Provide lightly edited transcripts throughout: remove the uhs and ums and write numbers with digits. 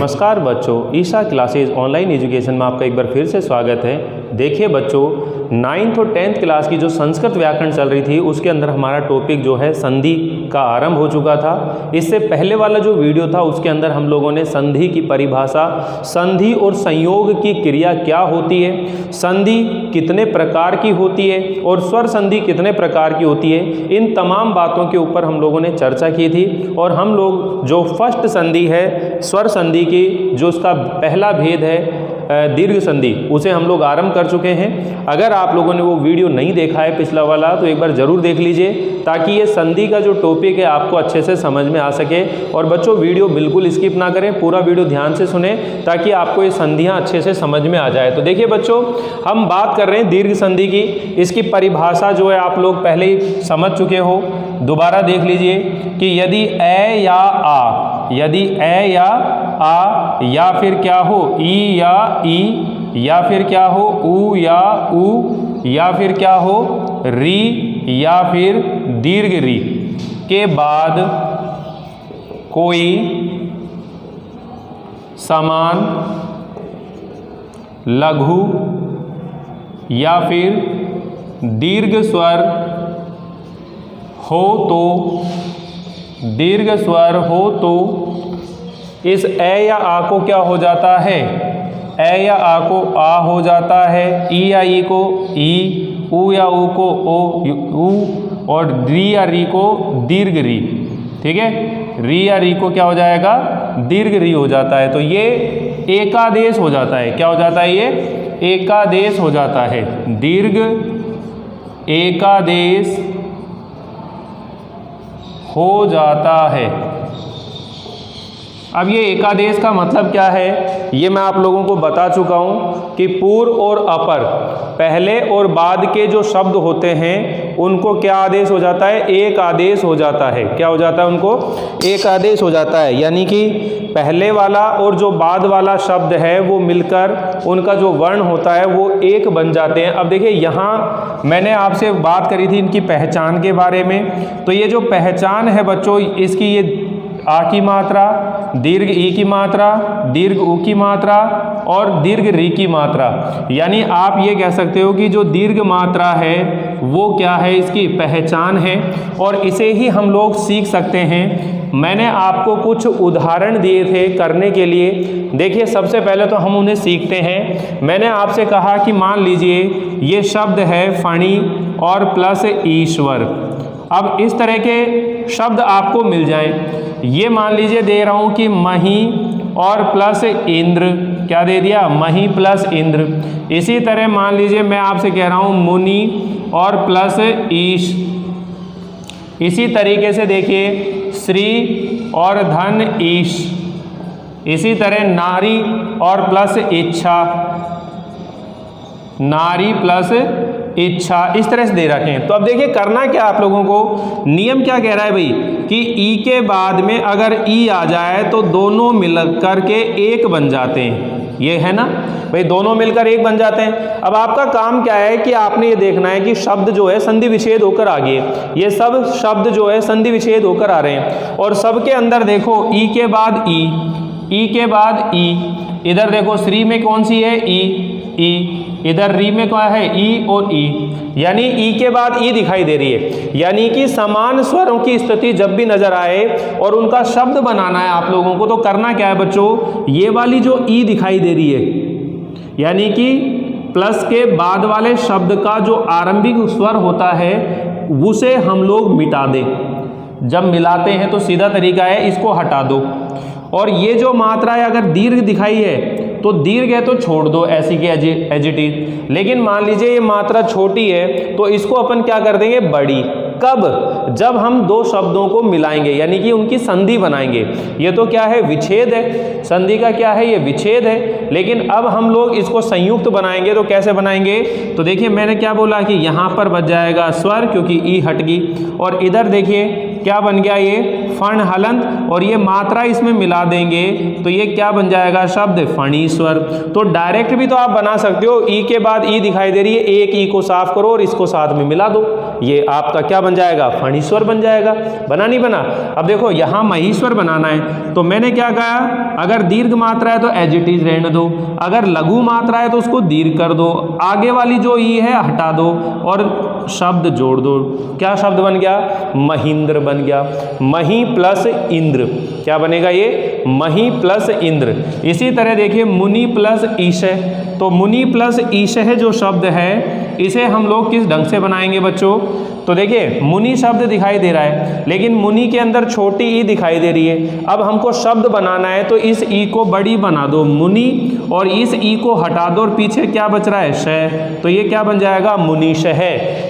नमस्कार बच्चों, Isha classes online education में आपका एक बार फिर से स्वागत है। देखिए बच्चों, 9th और 10th क्लास की जो संस्कृत व्याकरण चल रही थी उसके अंदर हमारा टॉपिक जो है संधि का आरंभ हो चुका था। इससे पहले वाला जो वीडियो था उसके अंदर हम लोगों ने संधि की परिभाषा, संधि और संयोग की क्रिया क्या होती है, संधि कितने प्रकार की होती है और स्वर संधि कितने प्रकार की होती है, इन तमाम बातों के ऊपर हम लोगों ने चर्चा की थी। और हम लोग जो फर्स्ट संधि है स्वर संधि की, जो उसका पहला भेद है दीर्घ संधि, उसे हम लोग आरंभ कर चुके हैं। अगर आप लोगों ने वो वीडियो नहीं देखा है पिछला वाला तो एक बार ज़रूर देख लीजिए, ताकि ये संधि का जो टॉपिक है आपको अच्छे से समझ में आ सके। और बच्चों वीडियो बिल्कुल स्किप ना करें, पूरा वीडियो ध्यान से सुने ताकि आपको ये संधियाँ अच्छे से समझ में आ जाए। तो देखिए बच्चों, हम बात कर रहे हैं दीर्घ संधि की। इसकी परिभाषा जो है आप लोग पहले ही समझ चुके हो, दोबारा देख लीजिए कि यदि ए या आ, यदि ए या आ या फिर क्या हो ई या ई, या फिर क्या हो ऊ या ऊ, या फिर क्या हो री या फिर दीर्घ री के बाद कोई समान लघु या फिर दीर्घ स्वर हो तो, दीर्घ स्वर हो तो इस ए या आ को क्या हो जाता है, ए या आ को आ हो जाता है, ई या ई को ई, ऊ या ऊ को ओ ऊ, और री या री को दीर्घ री। ठीक है, री या री को क्या हो जाएगा, दीर्घ री हो जाता है। तो ये एकादेश हो जाता है। क्या हो जाता है, ये एकादेश हो जाता है, दीर्घ एकादेश हो जाता है। अब ये एकादेश का मतलब क्या है, ये मैं आप लोगों को बता चुका हूँ कि पूर्व और अपर, पहले और बाद के जो शब्द होते हैं उनको क्या आदेश हो जाता है, एक आदेश हो जाता है। क्या हो जाता है, उनको एक आदेश हो जाता है। यानी कि पहले वाला और जो बाद वाला शब्द है वो मिलकर उनका जो वर्ण होता है वो एक बन जाते हैं। अब देखिए, यहाँ मैंने आपसे बात करी थी इनकी पहचान के बारे में। तो ये जो पहचान है बच्चों, इसकी ये आ की मात्रा, दीर्घ ई की मात्रा, दीर्घ ऊ की मात्रा और दीर्घ री की मात्रा। यानी आप ये कह सकते हो कि जो दीर्घ मात्रा है वो क्या है, इसकी पहचान है। और इसे ही हम लोग सीख सकते हैं। मैंने आपको कुछ उदाहरण दिए थे करने के लिए। देखिए, सबसे पहले तो हम उन्हें सीखते हैं। मैंने आपसे कहा कि मान लीजिए ये शब्द है फणी और प्लस ईश्वर। अब इस तरह के शब्द आपको मिल जाएं। ये मान लीजिए दे रहा हूं कि मही और प्लस इंद्र, क्या दे दिया, मही प्लस इंद्र। इसी तरह मान लीजिए मैं आपसे कह रहा हूं मुनि और प्लस ईश। इसी तरीके से देखिए श्री और धन ईश। इसी तरह नारी और प्लस इच्छा, नारी प्लस इच्छा, इस तरह से दे रखे हैं। तो अब देखिए करना क्या आप लोगों को, नियम क्या कह रहा है भाई कि ई के बाद में अगर ई आ जाए तो दोनों मिलकर के एक बन जाते हैं। ये है ना भाई, दोनों मिलकर एक बन जाते हैं। अब आपका काम क्या है कि आपने ये देखना है कि शब्द जो है संधि विच्छेद होकर आ गए। ये सब शब्द जो है संधि विच्छेद होकर आ रहे हैं। और सबके अंदर देखो ई के बाद ई, ई के बाद ई, इधर देखो श्री में कौन सी है, ई ई, इधर री में क्या है, ई और ई। यानी ई के बाद ई दिखाई दे रही है। यानी कि समान स्वरों की स्थिति जब भी नजर आए और उनका शब्द बनाना है आप लोगों को, तो करना क्या है बच्चों, ये वाली जो ई दिखाई दे रही है, यानी कि प्लस के बाद वाले शब्द का जो आरंभिक स्वर होता है उसे हम लोग मिटा दें। जब मिलाते हैं तो सीधा तरीका है इसको हटा दो। और ये जो मात्रा है अगर दीर्घ दिखाई है तो दीर्घ है तो छोड़ दो ऐसी की एजिटिव। लेकिन मान लीजिए ये मात्रा छोटी है तो इसको अपन क्या कर देंगे, बड़ी। कब, जब हम दो शब्दों को मिलाएंगे, यानी कि उनकी संधि बनाएंगे। ये तो क्या है, विच्छेद है। संधि का क्या है, ये विच्छेद है। लेकिन अब हम लोग इसको संयुक्त बनाएंगे तो कैसे बनाएंगे, तो देखिए मैंने क्या बोला कि यहाँ पर बच जाएगा स्वर क्योंकि ई हट गई। और इधर देखिए क्या बन गया, ये फण हलंत और ये मात्रा इसमें मिला देंगे तो ये क्या बन जाएगा शब्द फणीश्वर। तो डायरेक्ट भी तो आप बना सकते हो, ई के बाद ई दिखाई दे रही है, एक ई को साफ करो और इसको साथ में मिला दो, ये आपका क्या बन जाएगा फणीश्वर बन जाएगा। बना नहीं बना? अब देखो यहाँ महेश्वर बनाना है तो मैंने क्या कहा, अगर दीर्घ मात्रा है तो एज इट इज रहने दो, अगर लघु मात्रा है तो उसको दीर्घ कर दो, आगे वाली जो ई है हटा दो और शब्द जोड़ दो। क्या शब्द बन गया? महींद्र बन गया। मही प्लस इंद्र, क्या बनेगा ये? मही प्लस इंद्र। इसी तरह देखिए मुनि प्लस ईशय, तो मुनि प्लस ईशय जो शब्द है इसे हम लोग किस ढंग से बनाएंगे बच्चों? तो देखिए मुनि शब्द दिखाई दे रहा है लेकिन मुनि के अंदर छोटी ई दिखाई दे रही है। अब हमको शब्द बनाना है तो इस ई को बड़ी बना दो मुनि और इस ई को हटा दो और पीछे क्या बच रहा है? शय, तो ये क्या बन जाएगा? मुनिशह।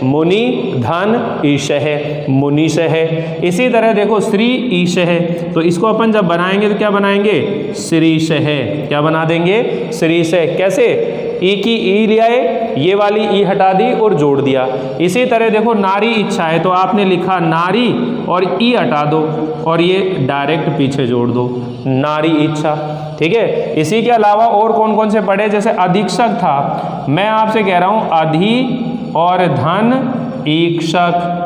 मुनि धन ईशह, मुनिशह। इसी तरह देखो श्री ईशह, तो इसको अपन जब बनाएंगे तो क्या बनाएंगे? श्रीशह। क्या बना देंगे? श्रीशह। कैसे? ई की ई ले आए, ये वाली ई हटा दी और जोड़ दिया। इसी तरह देखो नारी इच्छा है तो आपने लिखा नारी और ई हटा दो और ये डायरेक्ट पीछे जोड़ दो, नारी इच्छा। ठीक है, इसी के अलावा और कौन कौन से पढ़े? जैसे अधीक्षक था, मैं आपसे कह रहा हूँ अधि और धन ईक्षक,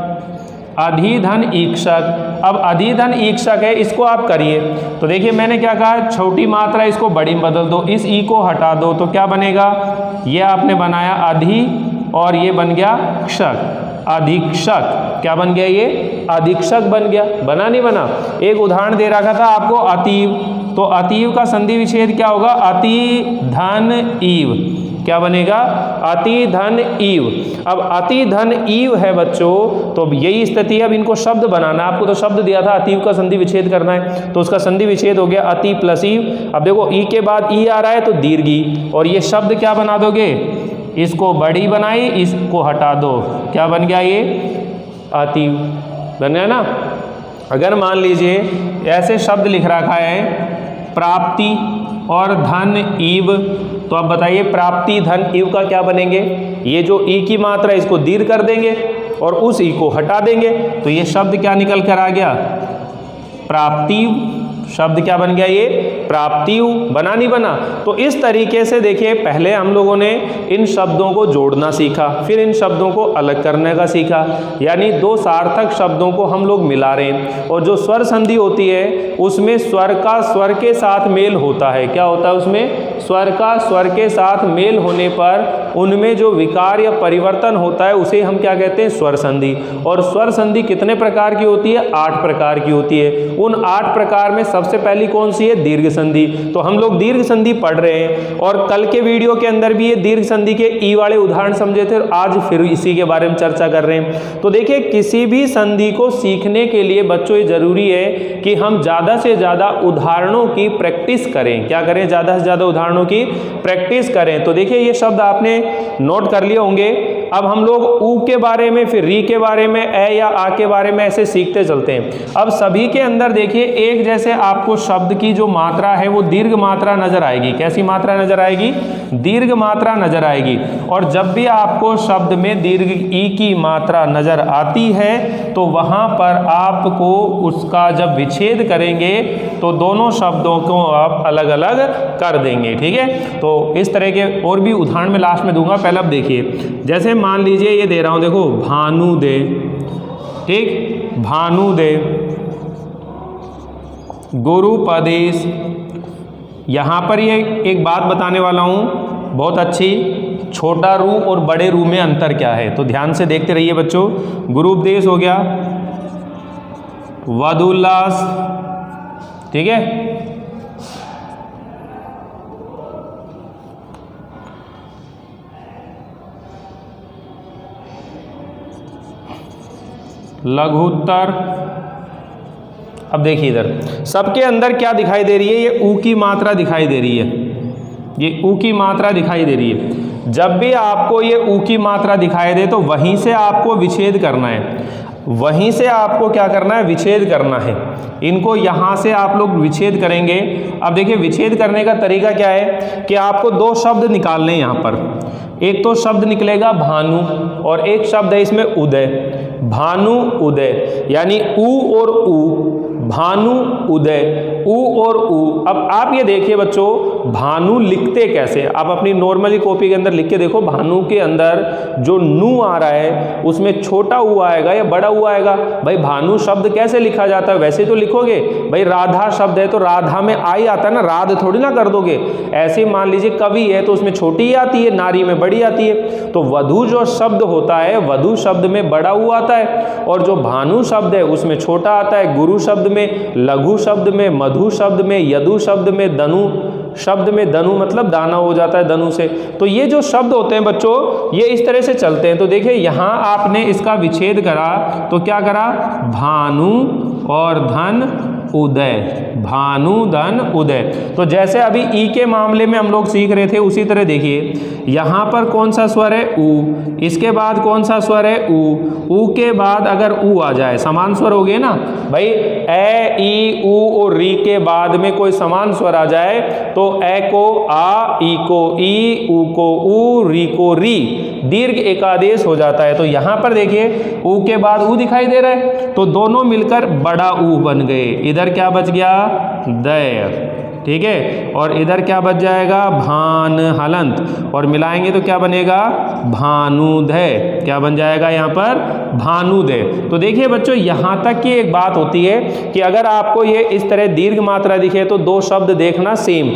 अधिधन ईक्षक। अब अधिधन ईक्षक है, इसको आप करिए तो देखिए मैंने क्या कहा, छोटी मात्रा इसको बड़ी में बदल दो, इस ई को हटा दो तो क्या बनेगा? ये आपने बनाया अधि और ये बन गया क्षक, अधीक्षक। क्या बन गया? ये अधीक्षक बन गया। बना नहीं बना? एक उदाहरण दे रखा था आपको अतीव, तो अतीव का संधि विच्छेद क्या होगा? अति धन ईव। क्या बनेगा? अति धन ईव। अब अति धन ईव है बच्चों, तो यही स्थिति है। अब इनको शब्द बनाना, आपको तो शब्द दिया था अतीव का संधि विच्छेद करना है, तो उसका संधि विच्छेद हो गया अति प्लस ईव। अब देखो ई के बाद ई आ रहा है तो दीर्घी, और ये शब्द क्या बना दोगे? इसको बड़ी बनाई, इसको हटा दो, क्या बन गया? ये अतीव बन गया ना। अगर मान लीजिए ऐसे शब्द लिख रखा है प्राप्ति और धन ईव, तो अब बताइए प्राप्ति धन ईव का क्या बनेंगे? ये जो ई की मात्रा इसको दीर्घ कर देंगे और उस ई को हटा देंगे तो ये शब्द क्या निकल कर आ गया? प्राप्ति। शब्द क्या बन गया? ये प्राप्तिव। बना नहीं बना? तो इस तरीके से देखिए पहले हम लोगों ने इन शब्दों को जोड़ना सीखा, फिर इन शब्दों को अलग करने का सीखा, यानी दो सार्थक शब्दों को हम लोग मिला रहे हैं। और जो स्वर संधि होती है उसमें स्वर का स्वर के साथ मेल होता है। क्या होता है उसमें? स्वर का स्वर के साथ मेल होने पर उनमें जो विकार या परिवर्तन होता है उसे हम क्या कहते हैं? स्वर संधि। और स्वर संधि कितने प्रकार की होती है? 8 प्रकार की होती है। उन 8 प्रकार में सबसे पहली कौन सी है? दीर्घ संधि। तो हम लोग दीर्घ संधि पढ़ रहे हैं और कल के वीडियो के अंदर भी ये दीर्घ संधि के ई वाले उदाहरण समझे थे, आज फिर इसी के बारे में चर्चा कर रहे हैं। तो देखिए किसी भी संधि को सीखने के लिए बच्चों ये जरूरी है कि हम ज़्यादा से ज़्यादा उदाहरणों की प्रैक्टिस करें। क्या करें? ज़्यादा से ज़्यादा उदाहरणों की प्रैक्टिस करें। तो देखिए ये शब्द आपने नोट कर लिए होंगे। अब हम लोग ऊ के बारे में, फिर री के बारे में, ए या आ के बारे में ऐसे सीखते चलते हैं। अब सभी के अंदर देखिए एक जैसे आपको शब्द की जो मात्रा है वो दीर्घ मात्रा नजर आएगी। कैसी मात्रा नजर आएगी? दीर्घ मात्रा नजर आएगी। और जब भी आपको शब्द में दीर्घ ई की मात्रा नजर आती है तो वहां पर आपको उसका जब विच्छेद करेंगे तो दोनों शब्दों को आप अलग अलग कर देंगे। ठीक है, तो इस तरह के और भी उदाहरण मैं लास्ट में दूंगा। पहले अब देखिए, जैसे मान लीजिए ये दे रहा हूं, देखो भानुदे। ठीक, भानुदे, गुरुपदेश। यहाँ पर ये एक बात बताने वाला हूँ बहुत अच्छी, छोटा रू और बड़े रू में अंतर क्या है, तो ध्यान से देखते रहिए बच्चों। गुरुपदेश हो गया, वधुल्लास। ठीक है, लघुत्तर। अब देखिए इधर सबके अंदर क्या दिखाई दे रही है? ये ऊ की मात्रा दिखाई दे रही है, ये ऊ की मात्रा दिखाई दे रही है। जब भी आपको ये ऊ की मात्रा दिखाई दे तो वहीं से आपको विच्छेद करना है, वहीं से आपको क्या करना है? विच्छेद करना है। इनको यहाँ से आप लोग विच्छेद करेंगे। अब देखिए विच्छेद करने का तरीका क्या है कि आपको दो शब्द निकालने हैं यहाँ पर। एक तो शब्द निकलेगा भानु और एक शब्द है इसमें उदय। भानु उदय, यानी ऊ और ऊ, भानु उदय, ऊ और ऊ। अब आप ये देखिए बच्चों, भानु लिखते कैसे, आप अपनी नॉर्मली कॉपी के अंदर लिख के देखो, भानु के अंदर जो नू आ रहा है उसमें छोटा ऊ आएगा या बड़ा ऊ आएगा? भाई भानु शब्द कैसे लिखा जाता है? वैसे तो लिखोगे, भाई राधा शब्द है तो राधा में आई आता है ना, राध थोड़ी ना कर दोगे। ऐसे मान लीजिए कवि है तो उसमें छोटी ही आती है, नारी में बड़ी आती है। तो वधु जो शब्द होता है, वधु शब्द में बड़ा ऊ आता है, और जो भानु शब्द है उसमें छोटा आता है। गुरु शब्द में, लघु शब्द में, मधु शब्द में, यदु शब्द में, दनु शब्द में, दनु मतलब दाना हो जाता है दनु से। तो ये जो शब्द होते हैं बच्चों, ये इस तरह से चलते हैं। तो देखिए यहाँ आपने इसका विच्छेद करा तो क्या करा? भानु और धन उदय, भानु धन उदय। तो जैसे अभी ई के मामले में हम लोग सीख रहे थे, उसी तरह देखिए यहाँ पर कौन सा स्वर है? ऊ। इसके बाद कौन सा स्वर है? ऊ। ऊ के बाद अगर ऊ आ जाए, समान स्वर हो गए ना भाई, ए, ई, ऊ और री के बाद में कोई समान स्वर आ जाए तो ए को आ, ई को ई, ऊ को ऊ, री को री, दीर्घ एकादेश हो जाता है। तो यहाँ पर देखिए ऊ के बाद ऊ दिखाई दे रहा है, तो दोनों मिलकर बड़ा ऊ बन गए। इधर क्या बच गया? दय, ठीक है। और इधर क्या बच जाएगा? भान हलंत, और मिलाएंगे तो क्या बनेगा? भानुदय। क्या बन जाएगा यहाँ पर? भानुदय। तो देखिए बच्चों, यहाँ तक की एक बात होती है कि अगर आपको ये इस तरह दीर्घ मात्रा दिखे तो दो शब्द देखना सेम,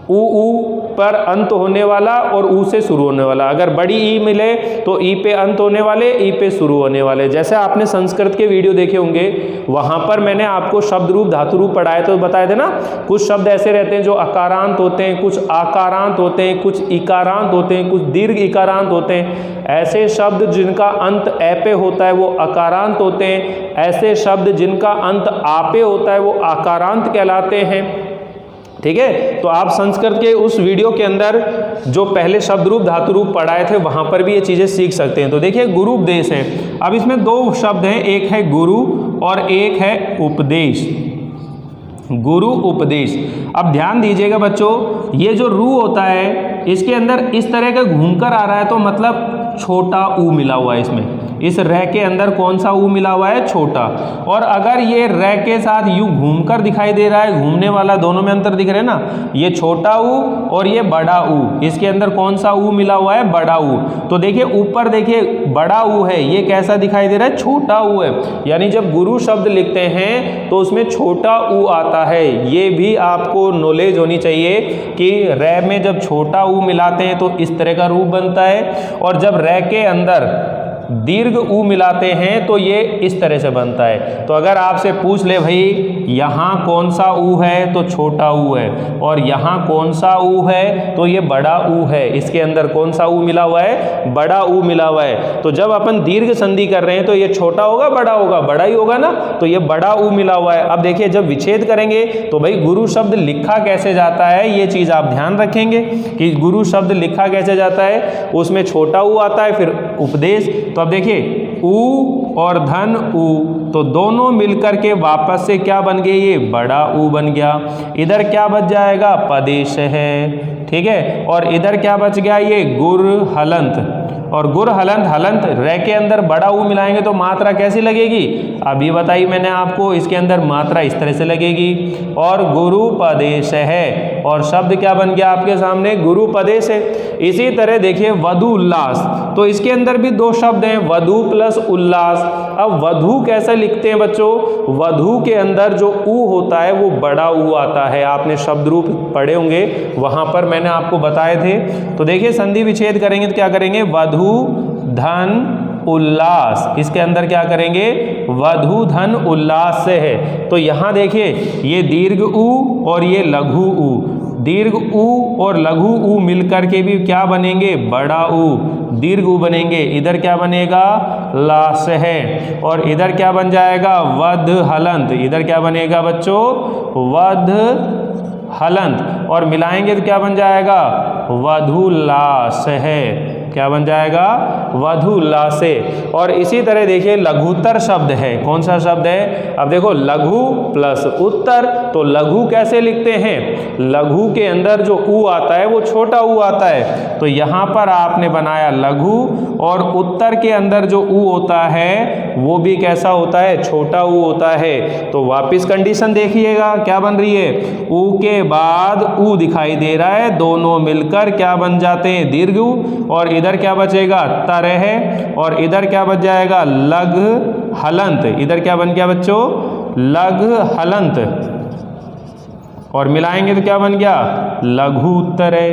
ऊ पर अंत होने वाला और ऊ से शुरू होने वाला। अगर बड़ी ई मिले तो ई पे अंत होने वाले, ई पे शुरू होने वाले। जैसे आपने संस्कृत के वीडियो देखे होंगे, वहाँ पर मैंने आपको शब्द रूप धातु रूप पढ़ाए तो बताए थे ना, कुछ शब्द ऐसे रहते हैं जो अकारांत होते हैं, कुछ आकारांत होते हैं, कुछ इकारांत होते हैं, कुछ दीर्घ इकारांत होते हैं। ऐसे शब्द जिनका अंत ए पे होता है वो अकारांत होते हैं, ऐसे शब्द जिनका अंत आ पे होता है वो आकारांत कहलाते हैं। ठीक है, तो आप संस्कृत के उस वीडियो के अंदर जो पहले शब्द रूप धातु रूप पढ़ाए थे वहां पर भी ये चीजें सीख सकते हैं। तो देखिए गुरु उपदेश है, अब इसमें दो शब्द हैं, एक है गुरु और एक है उपदेश। गुरु उपदेश। अब ध्यान दीजिएगा बच्चों, ये जो रू होता है इसके अंदर इस तरह का घूमकर आ रहा है तो मतलब छोटा ऊ मिला हुआ है इसमें। इस रह के अंदर कौन सा ऊ मिला हुआ है? छोटा। और अगर ये रह के साथ यूं घूमकर दिखाई दे रहा है, घूमने वाला, दोनों में अंतर दिख रहे हैं ना, ये छोटा ऊ और ये बड़ा ऊ, इसके अंदर कौन सा ऊ मिला हुआ है? बड़ा ऊ। तो देखिए ऊपर देखिए बड़ा ऊ है, ये कैसा दिखाई दे रहा है? छोटा ऊ है। यानी जब गुरु शब्द लिखते हैं तो उसमें छोटा ऊ आता है। ये भी आपको नॉलेज होनी चाहिए कि रह में जब छोटा ऊ मिलाते हैं तो इस तरह का रूप बनता है, और जब रह के अंदर दीर्घ ऊ मिलाते हैं तो ये इस तरह से बनता है। तो अगर आपसे पूछ ले भाई यहाँ कौन सा ऊ है तो छोटा ऊ है, और यहाँ कौन सा ऊ है तो ये बड़ा ऊ है, इसके अंदर कौन सा ऊ मिला हुआ है? बड़ा ऊ मिला हुआ है। तो जब अपन दीर्घ संधि कर रहे हैं तो ये छोटा होगा बड़ा होगा? बड़ा ही होगा ना, तो ये बड़ा ऊ मिला हुआ है। अब देखिए जब विच्छेद करेंगे तो भाई गुरु शब्द लिखा कैसे जाता है ये चीज आप ध्यान रखेंगे कि गुरु शब्द लिखा कैसे जाता है, उसमें छोटा ऊ आता है, फिर उपदेश। तो अब देखिए ऊ और धन ऊ, तो दोनों मिलकर के वापस से क्या बन गए? ये बड़ा ऊ बन गया। इधर क्या बच जाएगा? पदेश है, ठीक है। और इधर क्या बच गया? ये गुर हलंत। और गुर हलंत, हलंत रह के अंदर बड़ा ऊ मिलाएंगे तो मात्रा कैसी लगेगी? अभी बताई मैंने आपको, इसके अंदर मात्रा इस तरह से लगेगी। और गुरु पदेश है, और शब्द क्या बन गया आपके सामने? गुरु पदेश है। इसी तरह देखिए वधु उल्लास, तो इसके अंदर भी दो शब्द हैं, वधु प्लस उल्लास। अब वधु कैसे लिखते हैं बच्चों? वधु के अंदर जो ऊ होता है वो बड़ा ऊ आता है। आपने शब्द रूप पढ़े होंगे, वहां पर मैंने आपको बताए थे। तो देखिए संधि विच्छेद करेंगे तो क्या करेंगे? वधु धन उल्लास, इसके अंदर क्या करेंगे? वधु धन उल्लास से है। तो यहां देखिए ये दीर्घ ऊ और ये लघु ऊ, दीर्घ ऊ और लघु ऊ मिलकर के भी क्या बनेंगे? बड़ा ऊ, दीर्घ ऊ बनेंगे। इधर क्या बनेगा? लास है। और इधर क्या बन जाएगा? वध हलंत। इधर क्या बनेगा बच्चों? वध हलंत। और मिलाएंगे तो क्या बन जाएगा? वधुल्लास है। क्या बन जाएगा? वधु उल्लासे। और इसी तरह देखिए लघुत्तर शब्द है। कौन सा शब्द है? अब देखो लघु प्लस उत्तर, तो लघु कैसे लिखते हैं? लघु के अंदर जो ऊ आता है वो छोटा ऊ आता है, तो यहाँ पर आपने बनाया लघु, और उत्तर के अंदर जो ऊ होता है वो भी कैसा होता है? छोटा ऊ होता है। तो वापिस कंडीशन देखिएगा क्या बन रही है? ऊ के बाद ऊ दिखाई दे रहा है, दोनों मिलकर क्या बन जाते हैं? दीर्घ ऊ। और इधर क्या बचेगा? तर है। और इधर क्या बच जाएगा? लघ हलंत। इधर क्या बन गया बच्चों? लघ हलंत। और मिलाएंगे तो क्या बन गया? लघुत्तरे।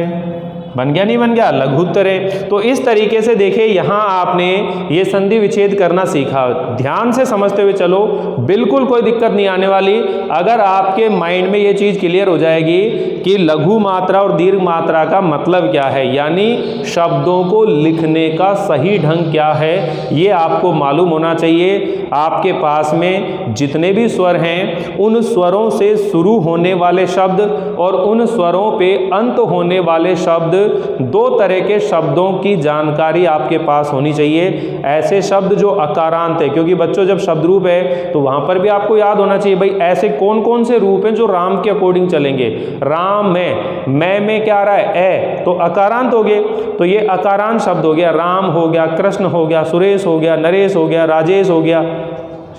बन गया नहीं बन गया? लघुत्तरे। तो इस तरीके से देखिए यहाँ आपने ये संधि विच्छेद करना सीखा। ध्यान से समझते हुए चलो, बिल्कुल कोई दिक्कत नहीं आने वाली। अगर आपके माइंड में ये चीज़ क्लियर हो जाएगी कि लघु मात्रा और दीर्घ मात्रा का मतलब क्या है, यानी शब्दों को लिखने का सही ढंग क्या है, ये आपको मालूम होना चाहिए। आपके पास में जितने भी स्वर हैं उन स्वरों से शुरू होने वाले शब्द और उन स्वरों पे अंत होने वाले शब्द, दो तरह के शब्दों की जानकारी आपके पास होनी चाहिए। ऐसे शब्द जो अकारांत है, क्योंकि बच्चों जब शब्द रूप है तो वहां पर भी आपको याद होना चाहिए भाई ऐसे कौन कौन से रूप हैं जो राम के अकॉर्डिंग चलेंगे। राम में क्या आ रहा है? ए, तो अकारांत हो गए। तो ये अकारांत शब्द हो गया। राम हो गया, कृष्ण हो गया, सुरेश हो गया, नरेश हो गया, राजेश हो गया।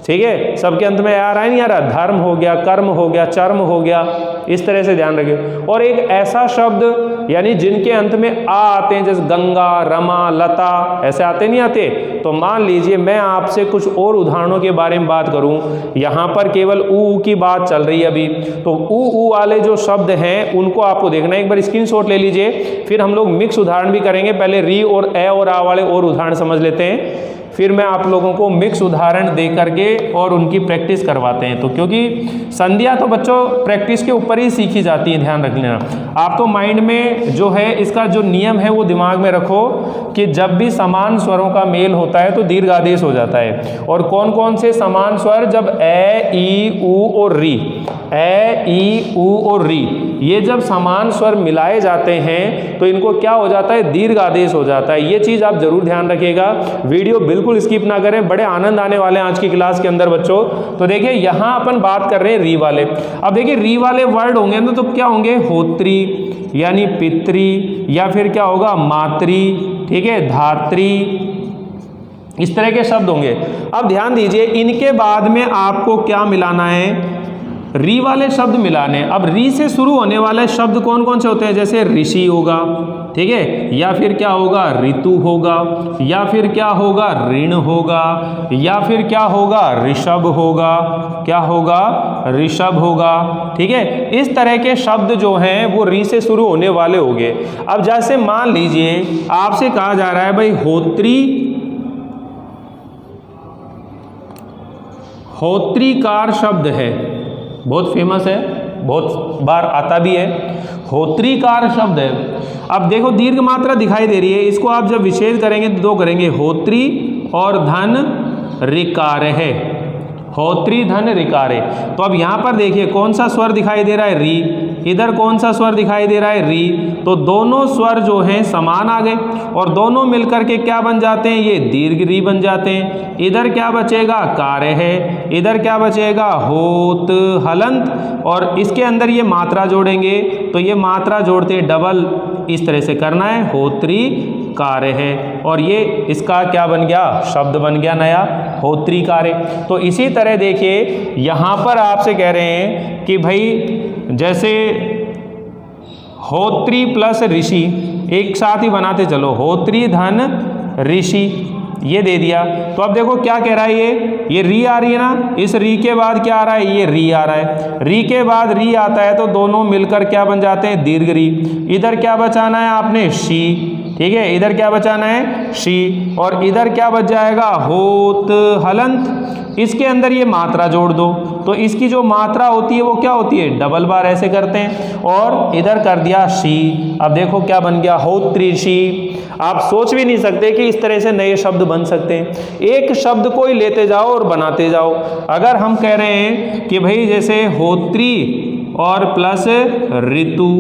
ठीक है, सबके अंत में आ रहा है नहीं आ रहा? धर्म हो गया, कर्म हो गया, चर्म हो गया। इस तरह से ध्यान रखिए। और एक ऐसा शब्द यानी जिनके अंत में आ आते हैं, जैसे गंगा, रमा, लता, ऐसे आते नहीं आते? तो मान लीजिए मैं आपसे कुछ और उदाहरणों के बारे में बात करूं। यहाँ पर केवल ऊ की बात चल रही है अभी, तो ऊ वाले जो शब्द हैं उनको आपको देखना है। एक बार स्क्रीनशॉट ले लीजिए, फिर हम लोग मिक्स उदाहरण भी करेंगे। पहले री और ए और आ वाले और उदाहरण समझ लेते हैं, फिर मैं आप लोगों को मिक्स उदाहरण दे करके और उनकी प्रैक्टिस करवाते हैं। तो क्योंकि संधियाँ तो बच्चों प्रैक्टिस के ऊपर ही सीखी जाती है, ध्यान रख लेना। आप तो माइंड में जो है इसका जो नियम है वो दिमाग में रखो कि जब भी समान स्वरों का मेल होता है तो दीर्घ आदेश हो जाता है। और कौन कौन से समान स्वर? जब ए, ई, ऊ और री, ए, ई, ऊ और री, ये जब समान स्वर मिलाए जाते हैं तो इनको क्या हो जाता है? दीर्घ आदेश हो जाता है। ये चीज़ आप जरूर ध्यान रखिएगा। वीडियो बिल्कुल स्किप ना करें, बड़े आनंद आने वाले हैं आज की क्लास के अंदर बच्चों। तो देखिए यहाँ अपन बात कर रहे हैं री वाले। अब देखिए री वाले वर्ड होंगे तो क्या होंगे? होत्री यानी पितरी, या फिर क्या होगा? मातृ, ठीक है, धात्री, इस तरह के शब्द होंगे। अब ध्यान दीजिए, इनके बाद में आपको क्या मिलाना है? री वाले शब्द मिलाने। अब री से शुरू होने वाले शब्द कौन कौन से होते हैं? जैसे ऋषि होगा, ठीक है, या फिर क्या होगा? ऋतु होगा, या फिर क्या होगा? ऋण होगा, या फिर क्या होगा? ऋषभ होगा, क्या होगा? ऋषभ होगा, ठीक है। इस तरह के शब्द जो हैं वो री से शुरू होने वाले होंगे। अब जैसे मान लीजिए आपसे कहा जा रहा है भाई होत्रीकार शब्द है, बहुत फेमस है, बहुत बार आता भी है। होत्रीकार शब्द है। अब देखो दीर्घ मात्रा दिखाई दे रही है, इसको आप जब विच्छेद करेंगे तो दो करेंगे, होत्री और धन ऋकार है, होत्री धन ऋकारे। तो अब यहाँ पर देखिए कौन सा स्वर दिखाई दे रहा है? री। इधर कौन सा स्वर दिखाई दे रहा है? री। तो दोनों स्वर जो हैं समान आ गए और दोनों मिलकर के क्या बन जाते हैं? ये दीर्घ री बन जाते हैं। इधर क्या बचेगा? कार्य है। इधर क्या बचेगा? होत हलंत। और इसके अंदर ये मात्रा जोड़ेंगे तो ये मात्रा जोड़ते डबल इस तरह से करना है, होत्री कार्य है। और ये इसका क्या बन गया? शब्द बन गया नया, होत्री कार्य। तो इसी तरह देखिए यहाँ पर आपसे कह रहे हैं कि भाई जैसे होत्री प्लस ऋषि एक साथ ही बनाते चलो, होत्री धन ऋषि, ये दे दिया। तो अब देखो क्या कह रहा है, ये री आ रही है ना, इस री के बाद क्या आ रहा है? ये री आ रहा है। री के बाद री आता है तो दोनों मिलकर क्या बन जाते हैं? दीर्घ री। इधर क्या बचाना है आपने? शी, ठीक है, इधर क्या बचाना है? शी। और इधर क्या बच जाएगा? होत हलंत। इसके अंदर ये मात्रा जोड़ दो तो इसकी जो मात्रा होती है वो क्या होती है? डबल बार ऐसे करते हैं। और इधर कर दिया शी। अब देखो क्या बन गया? होत्रीषि। आप सोच भी नहीं सकते कि इस तरह से नए शब्द बन सकते हैं। एक शब्द को ही लेते जाओ और बनाते जाओ। अगर हम कह रहे हैं कि भाई जैसे होत्री और प्लस ऋतु,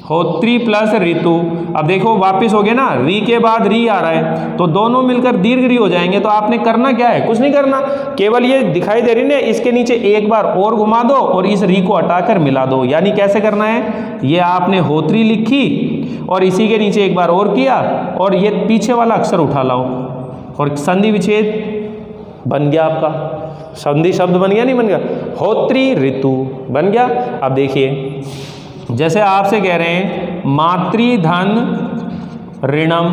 होत्री प्लस ऋतु। अब देखो वापस हो गया ना, री के बाद री आ रहा है तो दोनों मिलकर दीर्घ री हो जाएंगे। तो आपने करना क्या है, कुछ नहीं करना, केवल ये दिखाई दे रही ना, इसके नीचे एक बार और घुमा दो और इस री को हटाकर मिला दो। यानी कैसे करना है, ये आपने होत्री लिखी और इसी के नीचे एक बार और किया और ये पीछे वाला अक्षर उठा लाओ और संधि विच्छेद बन गया आपका, संधि शब्द बन गया, नहीं बन गया, होत्री ऋतु बन गया। अब देखिए जैसे आपसे कह रहे हैं मातृधन ऋणम,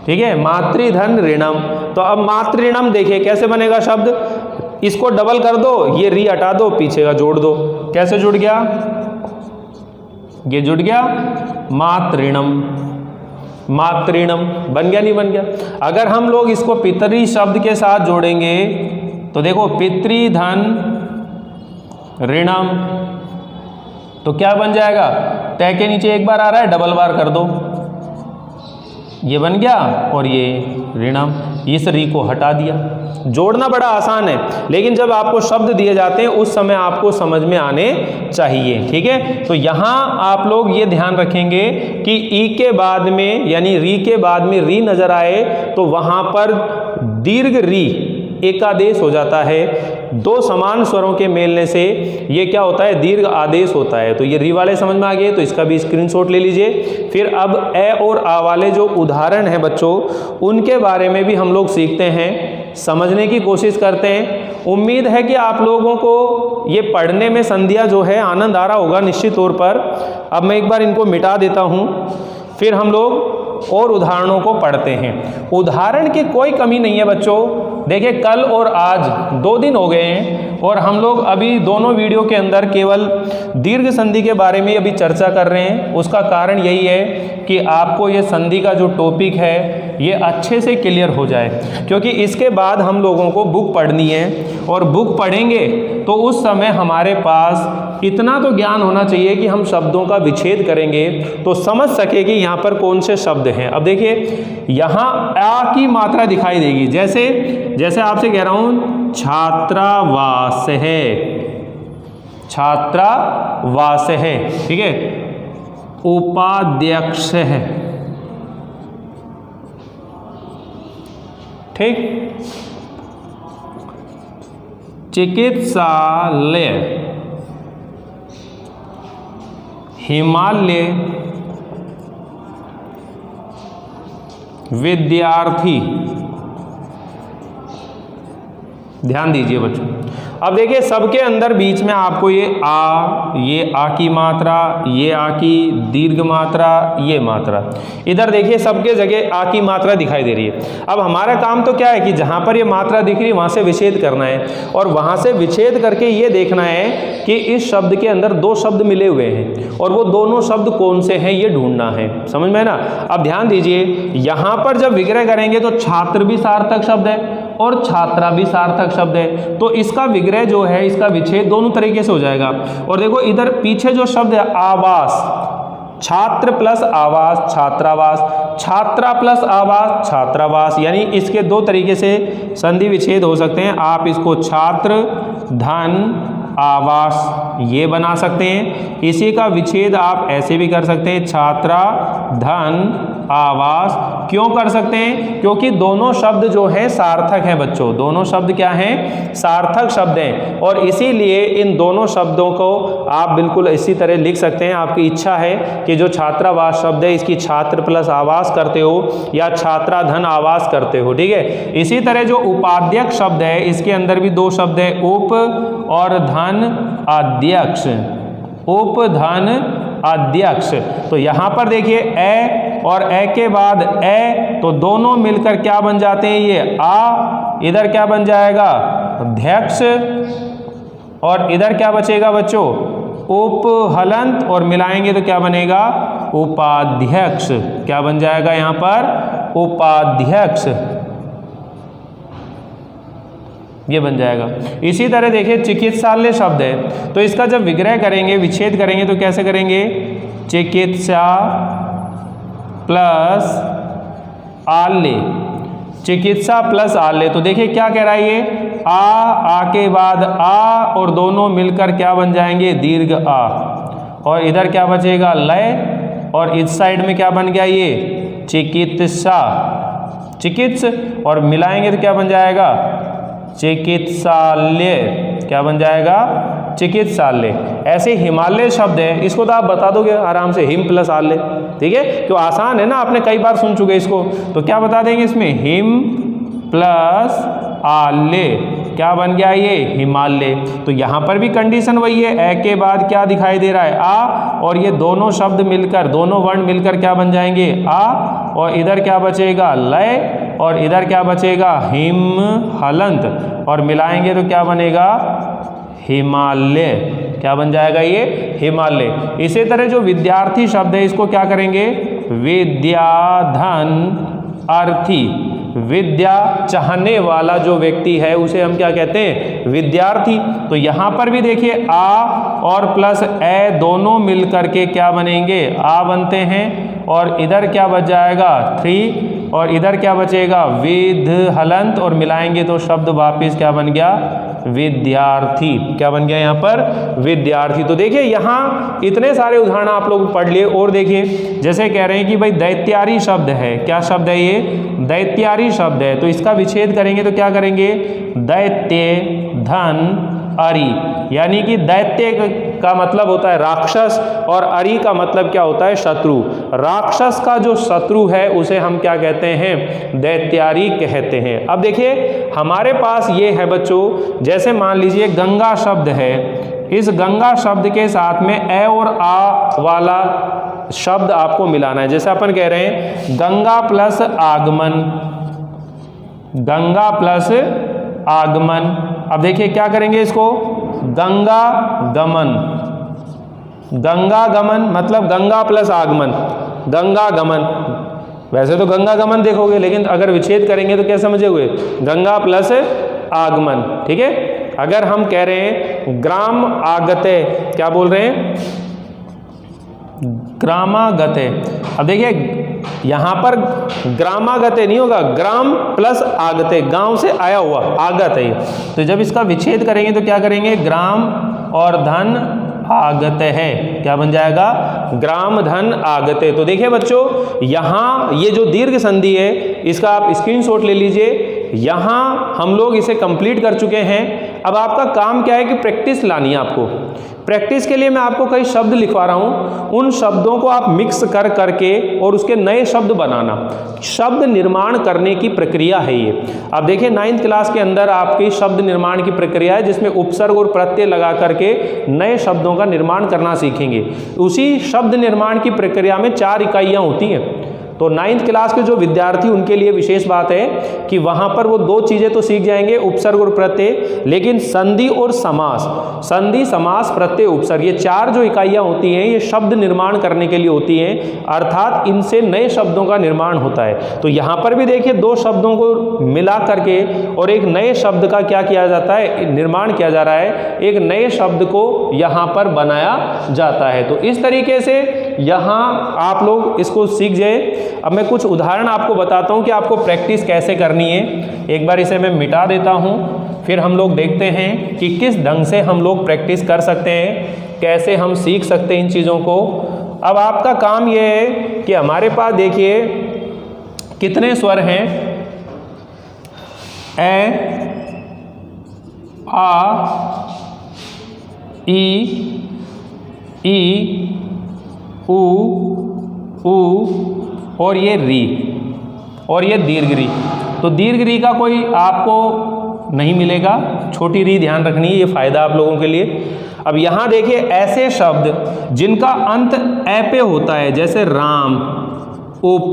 ठीक है, मातृधन ऋणम। तो अब मातृऋणम देखिए कैसे बनेगा शब्द, इसको डबल कर दो, ये री हटा दो, पीछे का जोड़ दो। कैसे जुड़ गया, ये जुड़ गया मातृणम, मातृणम बन गया, नहीं बन गया। अगर हम लोग इसको पितरी शब्द के साथ जोड़ेंगे तो देखो पितृधन ऋणम, तो क्या बन जाएगा, तय के नीचे एक बार आ रहा है, डबल बार कर दो, ये बन गया और ये ऋणम, इस री को हटा दिया। जोड़ना बड़ा आसान है, लेकिन जब आपको शब्द दिए जाते हैं उस समय आपको समझ में आने चाहिए, ठीक है। तो यहाँ आप लोग ये ध्यान रखेंगे कि ई के बाद में यानी री के बाद में री नजर आए तो वहाँ पर दीर्घ री एकादेश हो जाता है। दो समान स्वरों के मेलने से ये क्या होता है, दीर्घ आदेश होता है। तो ये री वाले समझ में आ गए, तो इसका भी स्क्रीनशॉट ले लीजिए। फिर अब ए और आ वाले जो उदाहरण हैं बच्चों, उनके बारे में भी हम लोग सीखते हैं, समझने की कोशिश करते हैं। उम्मीद है कि आप लोगों को ये पढ़ने में संधियाँ जो है आनंद आ रहा होगा निश्चित तौर पर। अब मैं एक बार इनको मिटा देता हूँ, फिर हम लोग और उदाहरणों को पढ़ते हैं। उदाहरण की कोई कमी नहीं है बच्चों। देखिए कल और आज 2 दिन हो गए हैं और हम लोग अभी दोनों वीडियो के अंदर केवल दीर्घ संधि के बारे में अभी चर्चा कर रहे हैं। उसका कारण यही है कि आपको ये संधि का जो टॉपिक है ये अच्छे से क्लियर हो जाए, क्योंकि इसके बाद हम लोगों को बुक पढ़नी है और बुक पढ़ेंगे तो उस समय हमारे पास इतना तो ज्ञान होना चाहिए कि हम शब्दों का विच्छेद करेंगे तो समझ सके कि यहाँ पर कौन से शब्द हैं। अब देखिए यहाँ आ की मात्रा दिखाई देगी, जैसे आपसे कह रहा हूँ छात्रावास है, छात्रावास है, ठीक है, उपाध्यक्ष है, ठीक, चिकित्सालय, हिमालय, विद्यार्थी। ध्यान दीजिए बच्चों। अब देखिए सबके अंदर बीच में आपको ये आ की मात्रा, ये आ की दीर्घ मात्रा, ये मात्रा, इधर देखिए सबके जगह आ की मात्रा दिखाई दे रही है। अब हमारा काम तो क्या है कि जहाँ पर ये मात्रा दिख रही है वहाँ से विच्छेद करना है और वहाँ से विच्छेद करके ये देखना है कि इस शब्द के अंदर 2 शब्द मिले हुए हैं और वो दोनों शब्द कौन से हैं ये ढूंढना है। समझ में ना। अब ध्यान दीजिए यहाँ पर जब विग्रह करेंगे तो छात्र भी सार्थक शब्द है और छात्रा भी सार्थक शब्द है, तो इसका विग्रह जो है, इसका विच्छेद दोनों तरीके से हो जाएगा। और देखो इधर पीछे जो शब्द है आवास, छात्र प्लस आवास छात्रावास, छात्रा प्लस आवास छात्रावास, यानी इसके 2 तरीके से संधि विच्छेद हो सकते हैं। आप इसको छात्र धन आवास ये बना सकते हैं, इसी का विच्छेद आप ऐसे भी कर सकते हैं, छात्रा धन आवास। क्यों कर सकते हैं, क्योंकि दोनों शब्द जो हैं सार्थक हैं बच्चों, दोनों शब्द क्या हैं, सार्थक शब्द हैं और इसीलिए इन दोनों शब्दों को आप बिल्कुल इसी तरह लिख सकते हैं। आपकी इच्छा है कि जो छात्रावास शब्द है इसकी छात्र प्लस आवास करते हो या छात्रा धन आवास करते हो, ठीक है। इसी तरह जो उपाध्यक्ष शब्द है इसके अंदर भी 2 शब्द है, उप और धन अध्यक्ष, उप धन अध्यक्ष। तो यहाँ पर देखिए ए और ए के बाद ए, तो दोनों मिलकर क्या बन जाते हैं, ये आ, इधर क्या बन जाएगा अध्यक्ष और इधर क्या बचेगा बच्चों उपहलंत और मिलाएंगे तो क्या बनेगा उपाध्यक्ष। क्या बन जाएगा यहाँ पर उपाध्यक्ष, ये बन जाएगा। इसी तरह देखिए चिकित्सालय शब्द है तो इसका जब विग्रह करेंगे विच्छेद करेंगे तो कैसे करेंगे, चिकित्सा प्लस आल्य, चिकित्सा प्लस आल्य। तो देखिए क्या कह रहा है ये आ के बाद आ और दोनों मिलकर क्या बन जाएंगे दीर्घ आ, और इधर क्या बचेगा लय, और इस साइड में क्या बन गया ये चिकित्सा, चिकित्स, और मिलाएंगे तो क्या बन जाएगा चिकित्सालय, क्या बन जाएगा चिकित्सालय। ऐसे हिमालय शब्द है, इसको तो आप बता दोगे आराम से, हिम प्लस आलय, ठीक है, क्यों आसान है ना, आपने कई बार सुन चुके इसको, तो क्या बता देंगे इसमें हिम प्लस आलय, क्या बन गया ये हिमालय। तो यहाँ पर भी कंडीशन वही है, ए के बाद क्या दिखाई दे रहा है आ, और ये दोनों शब्द मिलकर, दोनों वर्ण मिलकर क्या बन जाएंगे आ, और इधर क्या बचेगा लय, और इधर क्या बचेगा हिम हलंत, और मिलाएंगे तो क्या बनेगा हिमालय, क्या बन जाएगा ये हिमालय। इसी तरह जो विद्यार्थी शब्द है इसको क्या करेंगे विद्याधन अर्थी, विद्या चाहने वाला जो व्यक्ति है उसे हम क्या कहते हैं विद्यार्थी। तो यहाँ पर भी देखिए आ और प्लस ए दोनों मिल करके क्या बनेंगे आ बनते हैं, और इधर क्या बच जाएगा थ्री, और इधर क्या बचेगा विद हलंत, और मिलाएंगे तो शब्द वापिस क्या बन गया विद्यार्थी, क्या बन गया यहाँ पर विद्यार्थी। तो देखिए यहाँ इतने सारे उदाहरण आप लोग पढ़ लिए, और देखिए जैसे कह रहे हैं कि भाई दैत्यारी शब्द है, क्या शब्द है ये दैत्यारी शब्द है, तो इसका विच्छेद करेंगे तो क्या करेंगे दैत्य धन अरि, यानी कि दैत्य का मतलब होता है राक्षस, और अरि का मतलब क्या होता है शत्रु। राक्षस का जो शत्रु है उसे हम क्या कहते हैं दैत्यारी कहते हैं। अब देखिए हमारे पास ये है बच्चों, जैसे मान लीजिए गंगा शब्द है, इस गंगा शब्द के साथ में ए और आ वाला शब्द आपको मिलाना है। जैसे अपन कह रहे हैं गंगा प्लस आगमन, गंगा प्लस आगमन। अब देखिए क्या करेंगे इसको गंगा गमन, गंगा गमन मतलब गंगा प्लस आगमन, गंगा गमन। वैसे तो गंगा गमन देखोगे, लेकिन अगर विच्छेद करेंगे तो क्या समझे हुए गंगा प्लस आगमन, ठीक है। अगर हम कह रहे हैं ग्राम आगते, क्या बोल रहे हैं ग्रामागते। अब देखिए यहाँ पर ग्रामागते नहीं होगा, ग्राम प्लस आगते, गांव से आया हुआ आगत है। तो जब इसका विच्छेद करेंगे तो क्या करेंगे ग्राम और धन आगत है, क्या बन जाएगा ग्राम धन आगते। तो देखिए बच्चों यहाँ ये जो दीर्घ संधि है इसका आप स्क्रीनशॉट ले लीजिए। यहाँ हम लोग इसे कंप्लीट कर चुके हैं। अब आपका काम क्या है कि प्रैक्टिस लानी है आपको। प्रैक्टिस के लिए मैं आपको कई शब्द लिखवा रहा हूँ, उन शब्दों को आप मिक्स कर करके और उसके नए शब्द बनाना, शब्द निर्माण करने की प्रक्रिया है ये। अब देखिए 9th क्लास के अंदर आपकी शब्द निर्माण की प्रक्रिया है, जिसमें उपसर्ग और प्रत्यय लगा करके नए शब्दों का निर्माण करना सीखेंगे। उसी शब्द निर्माण की प्रक्रिया में 4 इकाइयाँ होती हैं। तो 9th क्लास के जो विद्यार्थी उनके लिए विशेष बात है कि वहाँ पर वो 2 चीज़ें तो सीख जाएंगे, उपसर्ग और प्रत्यय, लेकिन संधि और समास, संधि समास प्रत्यय उपसर्ग, ये 4 जो इकाइयाँ होती हैं ये शब्द निर्माण करने के लिए होती हैं, अर्थात इनसे नए शब्दों का निर्माण होता है। तो यहाँ पर भी देखिए 2 शब्दों को मिला करके और एक नए शब्द का क्या किया जाता है निर्माण किया जा रहा है, एक नए शब्द को यहाँ पर बनाया जाता है। तो इस तरीके से यहाँ आप लोग इसको सीख जाए। अब मैं कुछ उदाहरण आपको बताता हूँ कि आपको प्रैक्टिस कैसे करनी है। एक बार इसे मैं मिटा देता हूँ, फिर हम लोग देखते हैं कि किस ढंग से हम लोग प्रैक्टिस कर सकते हैं, कैसे हम सीख सकते हैं इन चीज़ों को। अब आपका काम ये है कि हमारे पास देखिए कितने स्वर हैं, ए, आ, ई, ऊ और ये री और ये दीर्घ री। तो दीर्घ री का कोई आपको नहीं मिलेगा, छोटी री ध्यान रखनी है, ये फायदा आप लोगों के लिए। अब यहाँ देखिए ऐसे शब्द जिनका अंत ए पे होता है, जैसे राम, उप,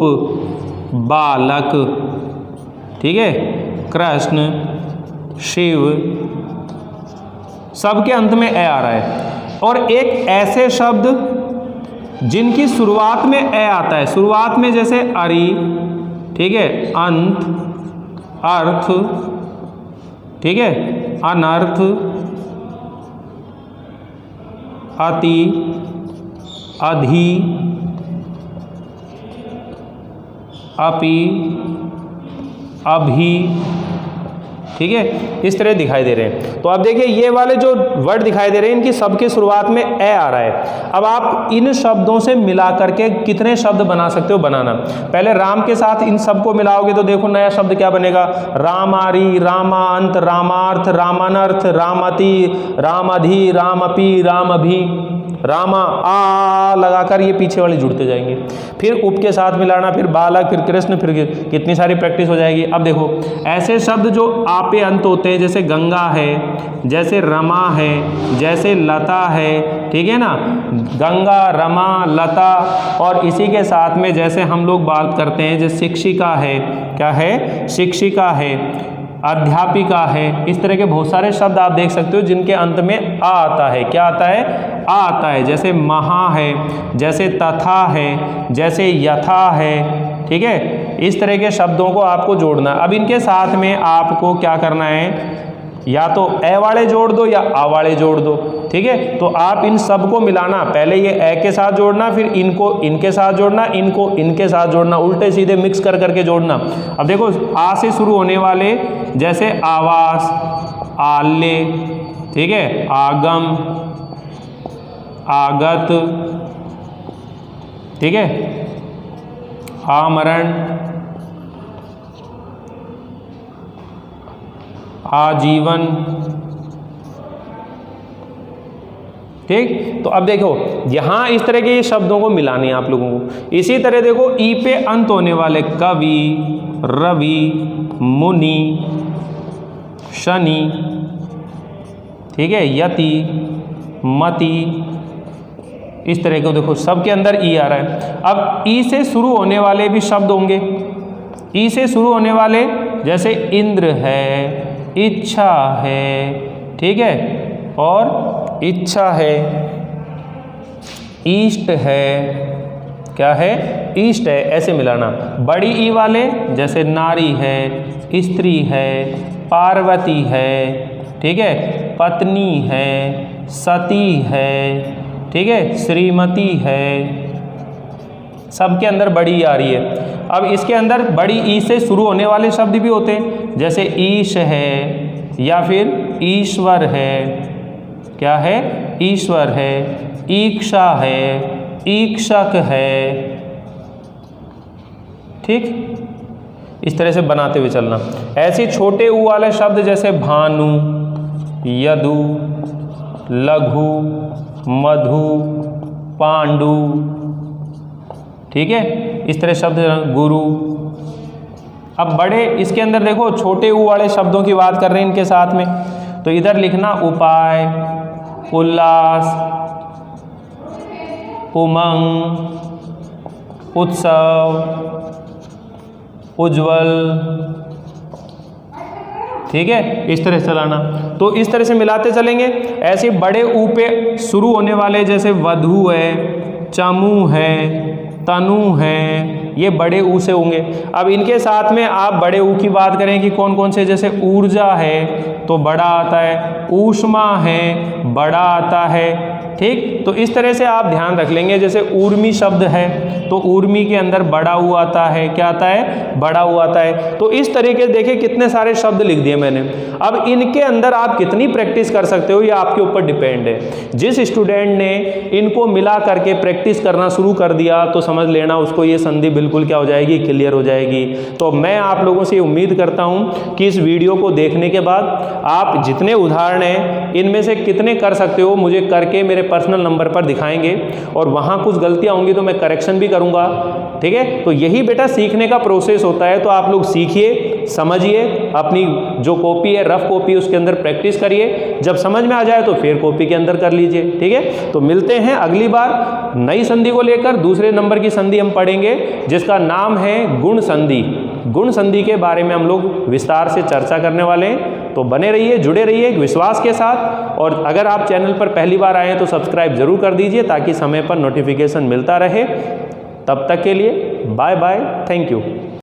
बालक, ठीक है, कृष्ण, शिव, सबके अंत में ए आ रहा है। और एक ऐसे शब्द जिनकी शुरुआत में ए आता है, शुरुआत में जैसे अरि, ठीक है, अंत, अर्थ, ठीक है, अनर्थ, अति, अधि, अपि, अभि, ठीक है, इस तरह दिखाई दे रहे हैं। तो अब देखिए ये वाले जो वर्ड दिखाई दे रहे हैं इनकी सबकी शुरुआत में ए आ रहा है। अब आप इन शब्दों से मिला करके कितने शब्द बना सकते हो बनाना। पहले राम के साथ इन सबको मिलाओगे तो देखो नया शब्द क्या बनेगा, रामारी, रामांत, रामार्थ, रामानर्थ, रामति, रामधि, रामपि, रामभि, रामा आ लगाकर ये पीछे वाले जुड़ते जाएंगे। फिर उप के साथ मिलाना, फिर बालक, फिर कृष्ण, फिर कितनी सारी प्रैक्टिस हो जाएगी। अब देखो ऐसे शब्द जो आ पे अंत होते हैं, जैसे गंगा है, जैसे रमा है, जैसे लता है, ठीक है ना, गंगा, रमा, लता, और इसी के साथ में जैसे हम लोग बात करते हैं जैसे शिक्षिका है, क्या है, शिक्षिका है, अध्यापिका है, इस तरह के बहुत सारे शब्द आप देख सकते हो जिनके अंत में आ आता है। क्या आता है, आ आता है। जैसे महा है, जैसे तथा है, जैसे यथा है, ठीक है, इस तरह के शब्दों को आपको जोड़ना। अब इनके साथ में आपको क्या करना है, या तो ए वाले जोड़ दो या आ वाले जोड़ दो, ठीक है। तो आप इन सब को मिलाना, पहले ये ए के साथ जोड़ना, फिर इनको इनके साथ जोड़ना, इनको इनके साथ जोड़ना, उल्टे सीधे मिक्स कर करके जोड़ना। अब देखो आ से शुरू होने वाले जैसे आवास, आले, ठीक है, आगम, आगत, ठीक है, आमरण, आजीवन, ठीक। तो अब देखो यहां इस तरह के शब्दों को मिलाने हैं आप लोगों को। इसी तरह देखो ई पे अंत होने वाले कवि, रवि, मुनि, शनि, ठीक है, यति, मति, इस तरह को देखो सबके अंदर ई आ रहा है। अब ई से शुरू होने वाले भी शब्द होंगे। ई से शुरू होने वाले जैसे इंद्र है, इच्छा है, ठीक है, और इच्छा है, ईष्ट है, क्या है, ईष्ट है, ऐसे मिलाना। बड़ी ई वाले जैसे नारी है, स्त्री है, पार्वती है, ठीक है, पत्नी है, सती है, ठीक है, श्रीमती है, सबके अंदर बड़ी आ रही है। अब इसके अंदर बड़ी ई से शुरू होने वाले शब्द भी होते हैं जैसे ईश है, या फिर ईश्वर है, क्या है, ईश्वर है, ईक्षा है, ईक्षक है, ठीक, इस तरह से बनाते हुए चलना। ऐसे छोटे ऊ वाले शब्द जैसे भानु, यदु, लघु, मधु, पांडु, ठीक है, इस तरह शब्द, गुरु। अब बड़े इसके अंदर देखो छोटे ऊ वाले शब्दों की बात कर रहे हैं इनके साथ में, तो इधर लिखना उपाय, उल्लास, उमंग, उत्सव, उज्ज्वल, ठीक है, इस तरह से चलाना। तो इस तरह से मिलाते चलेंगे। ऐसे बड़े ऊ पे शुरू होने वाले जैसे वधु है, चमू है, तनु है, ये बड़े ऊ से होंगे। अब इनके साथ में आप बड़े ऊ की बात करें कि कौन कौन से, जैसे ऊर्जा है तो बड़ा आता है, ऊष्मा है बड़ा आता है, ठीक। तो इस तरह से आप ध्यान रख लेंगे। जैसे ऊर्मी शब्द है तो ऊर्मी के अंदर बड़ा ऊ आता है, क्या आता है, बड़ा ऊ आता है। तो इस तरीके से देखिए कितने सारे शब्द लिख दिए मैंने। अब इनके अंदर आप कितनी प्रैक्टिस कर सकते हो ये आपके ऊपर डिपेंड है। जिस स्टूडेंट ने इनको मिला करके प्रैक्टिस करना शुरू कर दिया तो समझ लेना उसको ये संधि बिल्कुल क्या हो जाएगी, क्लियर हो जाएगी। तो मैं आप लोगों से उम्मीद करता हूँ कि इस वीडियो को देखने के बाद आप जितने उदाहरण हैं इनमें से कितने कर सकते हो मुझे करके मेरे पर्सनल नंबर पर दिखाएंगे, और वहाँ कुछ गलतियाँ होंगी तो मैं करेक्शन भी करूँगा, ठीक है। तो यही बेटा सीखने का प्रोसेस होता है। तो आप लोग सीखिए, समझिए, अपनी जो कॉपी है रफ कॉपी उसके अंदर प्रैक्टिस करिए, जब समझ में आ जाए तो फिर कॉपी के अंदर कर लीजिए, ठीक है। तो मिलते हैं अगली बार नई संधि को लेकर। दूसरे नंबर की संधि हम पढ़ेंगे जिसका नाम है गुण संधि। गुण संधि के बारे में हम लोग विस्तार से चर्चा करने वाले हैं। तो बने रहिए, जुड़े रहिए एक विश्वास के साथ, और अगर आप चैनल पर पहली बार आए हैं तो सब्सक्राइब जरूर कर दीजिए ताकि समय पर नोटिफिकेशन मिलता रहे। तब तक के लिए बाय बाय, थैंक यू।